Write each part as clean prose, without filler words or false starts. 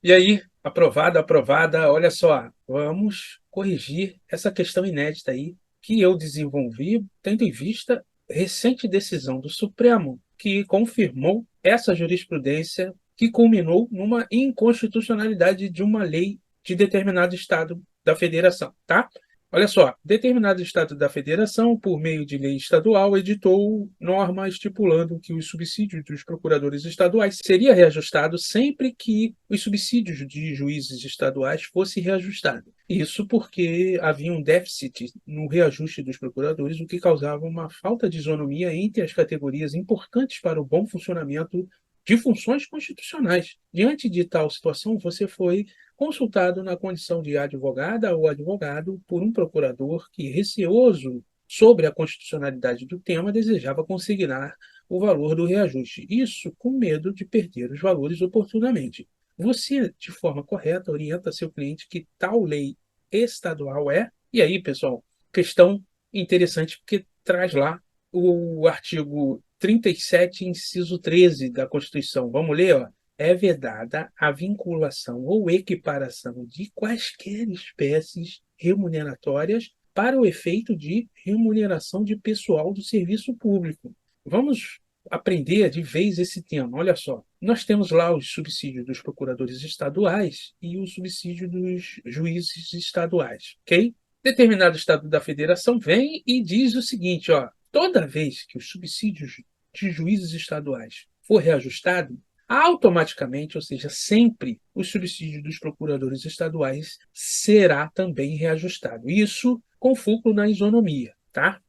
E aí, aprovada, aprovada. Olha só, vamos corrigir essa questão inédita aí que eu desenvolvi, tendo em vista a recente decisão do Supremo, que confirmou essa jurisprudência que culminou numa inconstitucionalidade de uma lei de determinado estado da federação, tá? Olha só, determinado estado da federação, por meio de lei estadual, editou norma estipulando que os subsídios dos procuradores estaduais seria reajustado sempre que os subsídios de juízes estaduais fossem reajustados. Isso porque havia um déficit no reajuste dos procuradores, o que causava uma falta de isonomia entre as categorias importantes para o bom funcionamento de funções constitucionais. Diante de tal situação, você foi consultado na condição de advogada ou advogado por um procurador que, receoso sobre a constitucionalidade do tema, desejava consignar o valor do reajuste. Isso com medo de perder os valores oportunamente. Você, de forma correta, orienta seu cliente que tal lei estadual é. E aí, pessoal, questão interessante, porque traz lá o artigo 37, inciso 13 da Constituição. Vamos ler, ó. É vedada a vinculação ou equiparação de quaisquer espécies remuneratórias para o efeito de remuneração de pessoal do serviço público. Vamos aprender de vez esse tema. Olha só, nós temos lá os subsídios dos procuradores estaduais e o subsídio dos juízes estaduais, ok? Determinado estado da federação vem e diz o seguinte, ó, toda vez que os subsídios de juízes estaduais for reajustado, automaticamente, ou seja, sempre o subsídio dos procuradores estaduais será também reajustado. Isso com fulcro na isonomia, tá?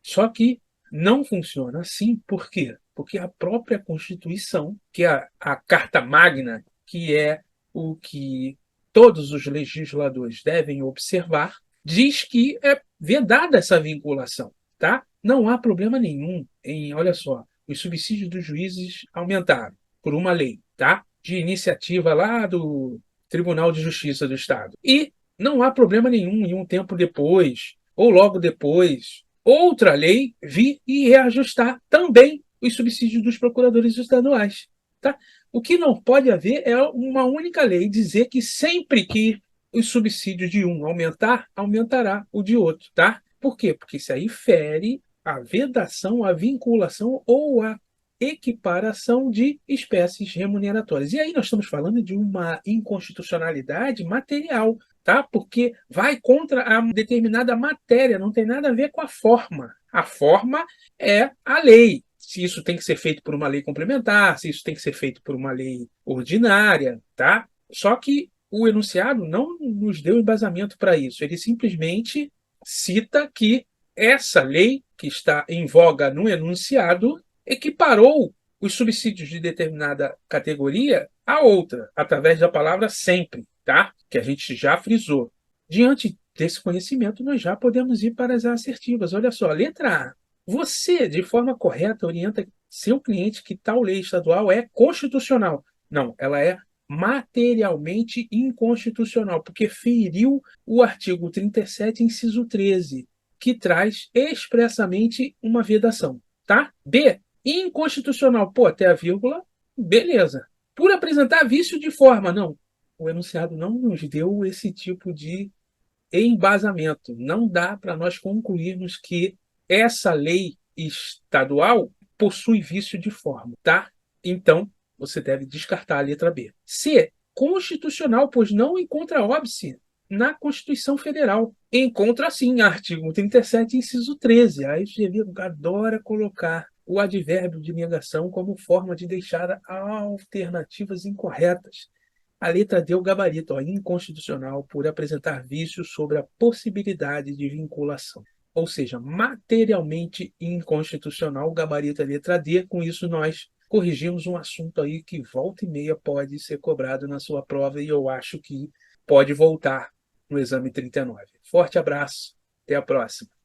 Só que não funciona assim, por quê? Porque a própria Constituição, que é a Carta Magna, que é o que todos os legisladores devem observar, diz que é vedada essa vinculação, tá? Não há problema nenhum em, olha só, os subsídios dos juízes aumentaram por uma lei, tá? De iniciativa lá do Tribunal de Justiça do Estado. E não há problema nenhum em um tempo depois, ou logo depois, outra lei vir e reajustar também os subsídios dos procuradores estaduais. Tá? O que não pode haver é uma única lei dizer que sempre que os subsídios de um aumentar, aumentará o de outro. Tá? Por quê? Porque isso aí fere a vedação, a vinculação ou a equiparação de espécies remuneratórias. E aí nós estamos falando de uma inconstitucionalidade material, tá? Porque vai contra a determinada matéria, não tem nada a ver com a forma. A forma é a lei. Se isso tem que ser feito por uma lei complementar, se isso tem que ser feito por uma lei ordinária, tá? Só que o enunciado não nos deu embasamento para isso. Ele simplesmente cita que essa lei que está em voga no enunciado equiparou os subsídios de determinada categoria a outra, através da palavra sempre, tá? Que a gente já frisou. Diante desse conhecimento, nós já podemos ir para as assertivas. Olha só, letra A. Você, de forma correta, orienta seu cliente que tal lei estadual é constitucional. Não, ela é materialmente inconstitucional, porque feriu o artigo 37, inciso 13, que traz expressamente uma vedação, tá? B, inconstitucional. Pô, até a vírgula, beleza. Por apresentar vício de forma, não. O enunciado não nos deu esse tipo de embasamento. Não dá para nós concluirmos que essa lei estadual possui vício de forma, tá? Então, você deve descartar a letra B. C, constitucional, pois não encontra óbice na Constituição Federal. Encontra, sim, artigo 37, inciso 13. Aí o GV adora colocar o advérbio de negação como forma de deixar alternativas incorretas. A letra deu gabarito, ó, inconstitucional por apresentar vícios sobre a possibilidade de vinculação. Ou seja, materialmente inconstitucional, gabarito é letra D. Com isso, nós corrigimos um assunto aí que volta e meia pode ser cobrado na sua prova e eu acho que pode voltar no exame 39. Forte abraço, até a próxima.